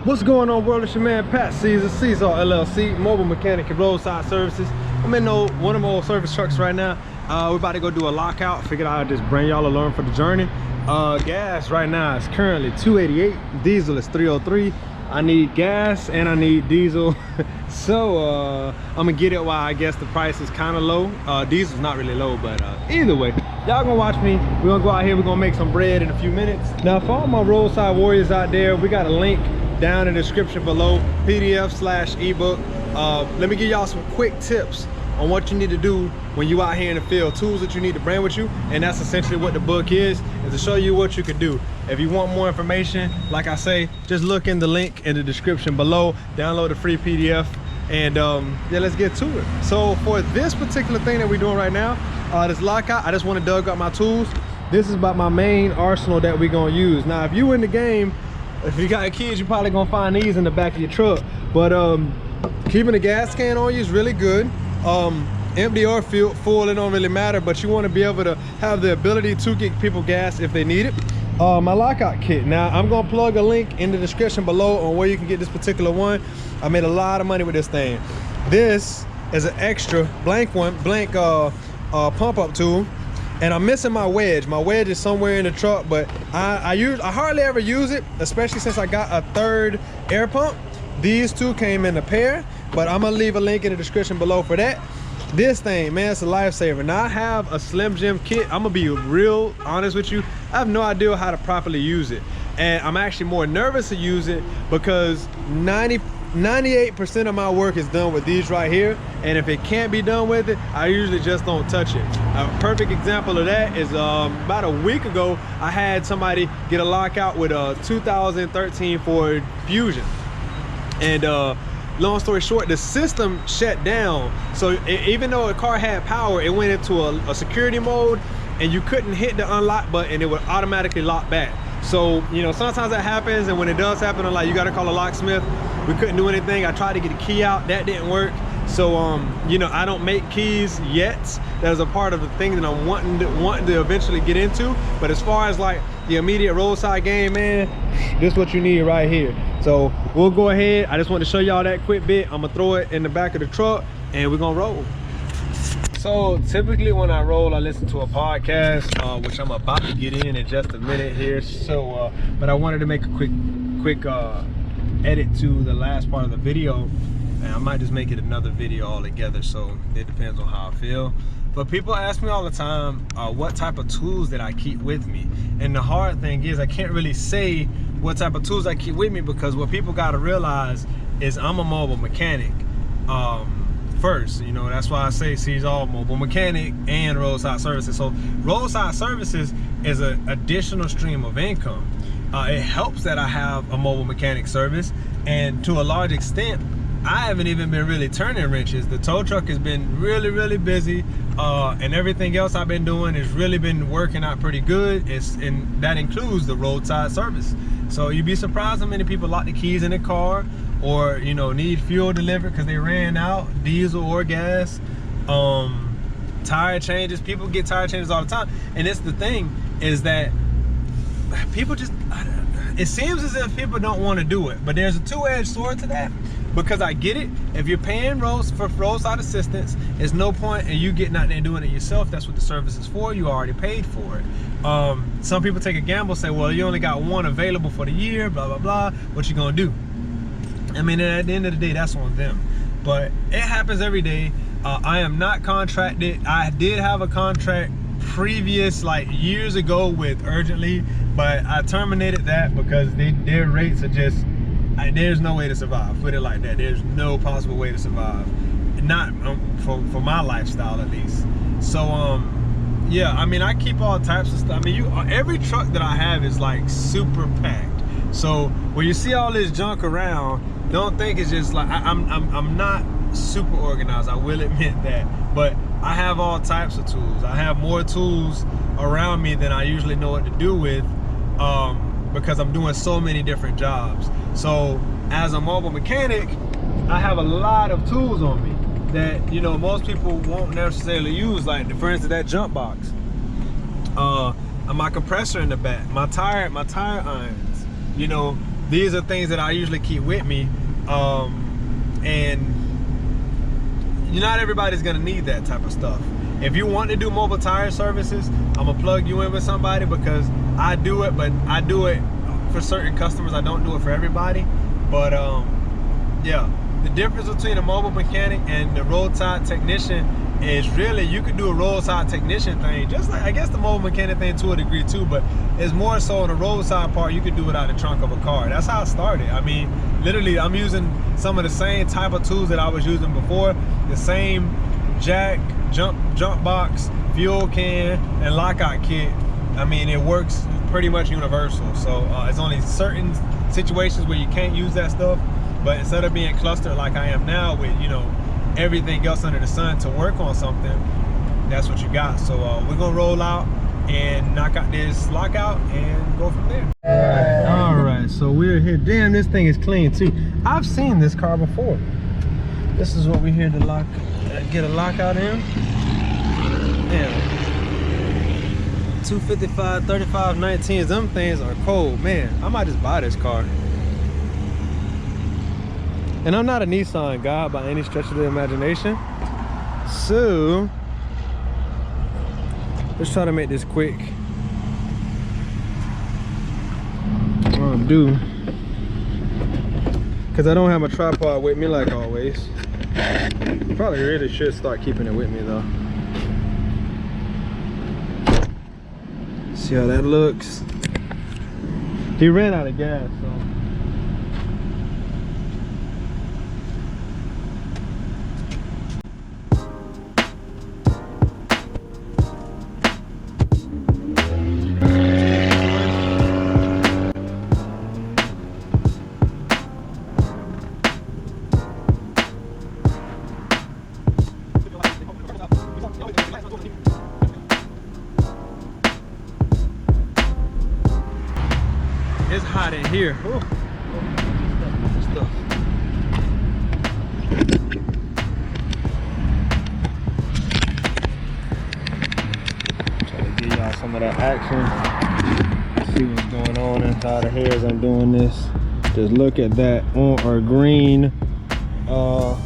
What's going on, world? It's your man Pat Caesar, Seasallauto LLC, mobile mechanic and roadside services. I'm in one of my old service trucks right now. We're about to go do a lockout. Figured I'd just bring y'all along for the journey. Gas right now is currently $2.88. Diesel is $3.03. I need gas and I need diesel. So I'm gonna get it while I guess the price is kind of low. Diesel's not really low, but either way, y'all gonna watch me. We're gonna go out here, we're gonna make some bread in a few minutes. Now for all my roadside warriors out there, we got a link down in the description below, PDF/ebook. Let me give y'all some quick tips on what you need to do when you out here in the field, tools that you need to bring with you, and that's essentially what the book is to show you what you can do. If you want more information, like I say, just look in the link in the description below, download the free PDF, and yeah, let's get to it. So for this particular thing that we're doing right now, this lockout, I just want to dug up my tools. This is about my main arsenal that we're gonna use. Now if you in the game, if you got kids, you're probably gonna find these in the back of your truck, but keeping the gas can on you is really good. Empty or full, it don't really matter, but you want to be able to have the ability to get people gas if they need it. My lockout kit, now I'm gonna plug a link in the description below on where you can get this particular one. I made a lot of money with this thing. This is an extra blank pump up tool, and I'm missing my wedge. My wedge is somewhere in the truck, but I hardly ever use it, especially since I got a third air pump. These two came in a pair, but I'm gonna leave a link in the description below for that. This thing, man, it's a lifesaver. Now I have a Slim Jim kit. I'm gonna be real honest with you. I have no idea how to properly use it, and I'm actually more nervous to use it because 98% of my work is done with these right here, and if it can't be done with it, I usually just don't touch it. A perfect example of that is about a week ago, I had somebody get a lockout with a 2013 Ford Fusion, and long story short, the system shut down. So even though the car had power, it went into a security mode, and you couldn't hit the unlock button, it would automatically lock back. So, you know, sometimes that happens, and when it does happen, I'm like, you gotta call a locksmith. We couldn't do anything. I tried to get a key out, that didn't work. So, you know, I don't make keys yet. That is a part of the thing that I'm wanting to eventually get into. But as far as like the immediate roadside game, man, this is what you need right here. So we'll go ahead. I just want to show y'all that quick bit. I'm gonna throw it in the back of the truck and we're gonna roll. So typically when I roll, I listen to a podcast, which I'm about to get in just a minute here. So, but I wanted to make a quick edit to the last part of the video. And I might just make it another video altogether, so it depends on how I feel. But people ask me all the time what type of tools that I keep with me. And the hard thing is I can't really say what type of tools I keep with me, because what people got to realize is I'm a mobile mechanic first. You know, that's why I say Seasallauto mobile mechanic and roadside services. So roadside services is an additional stream of income. It helps that I have a mobile mechanic service, and to a large extent I haven't even been really turning wrenches. The tow truck has been really busy, and everything else I've been doing has really been working out pretty good. And that includes the roadside service. So you'd be surprised how many people lock the keys in their car, or you know, need fuel delivered because they ran out, diesel or gas. Tire changes, people get tire changes all the time. And it's the thing is that people just, it seems as if people don't want to do it, but there's a two-edged sword to that. Because I get it, if you're paying for roadside assistance, there's no point in you getting out there and doing it yourself. That's what the service is for. You already paid for it. Some people take a gamble, say, well, you only got one available for the year, blah blah blah, what you gonna do? I mean, at the end of the day, that's on them. But it happens every day. I am not contracted. I did have a contract previous, like years ago, with Urgently, but I terminated that because their rates are just, there's no way to survive. Put it like that. There's no possible way to survive, not for my lifestyle at least. So yeah, I mean, I keep all types of stuff. I mean, every truck that I have is like super packed. So when you see all this junk around, don't think it's just like I'm not super organized, I will admit that, but I have all types of tools. I have more tools around me than I usually know what to do with, because I'm doing so many different jobs. So as a mobile mechanic, I have a lot of tools on me that, you know, most people won't necessarily use, like for instance that jump box, my compressor in the back, my tire irons, you know, these are things that I usually keep with me. And not everybody's gonna need that type of stuff. If you want to do mobile tire services, I'm gonna plug you in with somebody, because I do it, but I do it for certain customers. I don't do it for everybody. But yeah, the difference between a mobile mechanic and the roadside technician is really, you could do a roadside technician thing, just like I guess the mobile mechanic thing to a degree too, but it's more so on the roadside part, you could do it out of the trunk of a car. That's how I started. I mean, literally, I'm using some of the same type of tools that I was using before, the same jack, jump box, fuel can, and lockout kit. I mean, it works pretty much universal. So it's only certain situations where you can't use that stuff, but instead of being clustered like I am now with, you know, everything else under the sun to work on something, that's what you got. So we're gonna roll out and knock out this lockout and go from there. All right, so we're here. Damn, this thing is clean too. I've seen this car before. This is what we're here to get a lockout in. Damn, 255 35 19s, them things are cold, man. I might just buy this car. And I'm not a Nissan guy by any stretch of the imagination, so let's try to make this quick. I'll do, because I don't have my tripod with me like always. Probably really should start keeping it with me though. See how that looks. He ran out of gas, so. It's hot in here. Ooh. Stuff. Try to give y'all some of that action. See what's going on inside of here as I'm doing this. Just look at that on or green. And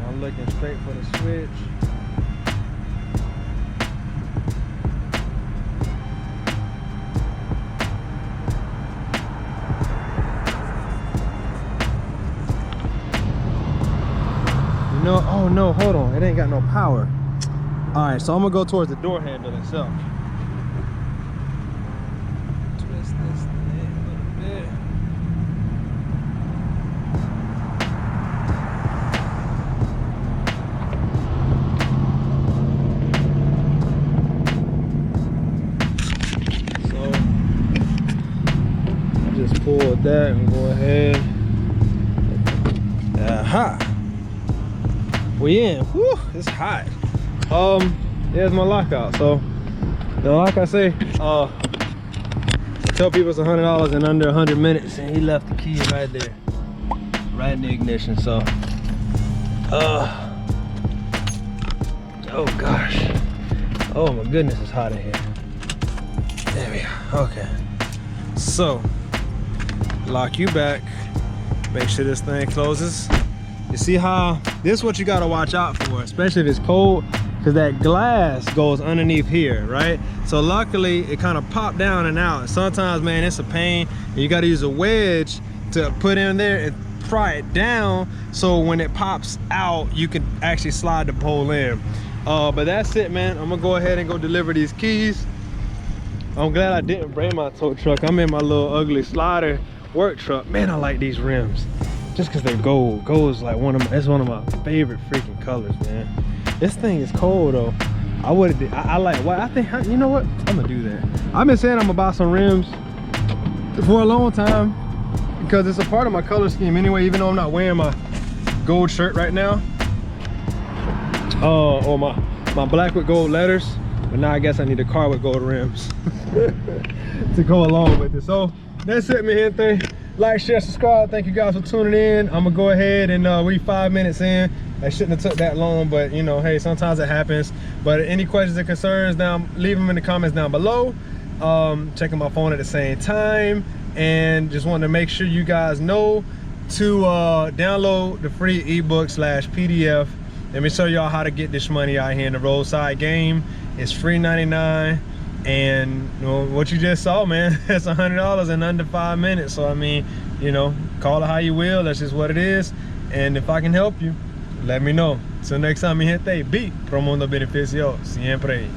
I'm looking straight for the switch. No, oh no, hold on, it ain't got no power. All right, so I'm gonna go towards the door handle itself. Twist this thing a little bit. So I just pulled that and go ahead. Aha. We in. Whew, it's hot. There's my lockout. So, like I say, I tell people it's $100 in under 100 minutes, and he left the key right there, right in the ignition. So, oh gosh, oh my goodness, it's hot in here. There we go. Okay. So, lock you back. Make sure this thing closes. You see how, this is what you gotta watch out for, especially if it's cold, because that glass goes underneath here, right? So luckily, it kind of popped down and out. Sometimes, man, it's a pain. You gotta use a wedge to put in there and pry it down, so when it pops out, you can actually slide the pole in. But that's it, man. I'm gonna go ahead and go deliver these keys. I'm glad I didn't bring my tow truck. I'm in my little ugly slider work truck. Man, I like these rims. Just because they're gold. Gold is like it's one of my favorite freaking colors, man. This thing is cold though. I like white. I think, you know what? I'm gonna do that. I've been saying I'm gonna buy some rims for a long time because it's a part of my color scheme anyway, even though I'm not wearing my gold shirt right now. Or my black with gold letters. But now I guess I need a car with gold rims to go along with it. So that's it, mi gente. Like, share, subscribe. Thank you guys for tuning in. I'm gonna go ahead and we 5 minutes in. I shouldn't have took that long, but you know, hey, sometimes it happens. But any questions or concerns, leave them in the comments down below. checking my phone at the same time, and just wanted to make sure you guys know to download the free ebook / PDF. Let me show y'all how to get this money out here in the roadside game. It's free 99, and you know, what you just saw, man, that's $100 in under 5 minutes. So I mean, you know, call it how you will, that's just what it is. And if I can help you, let me know. Till next time, mi gente, be pro mundo beneficio siempre.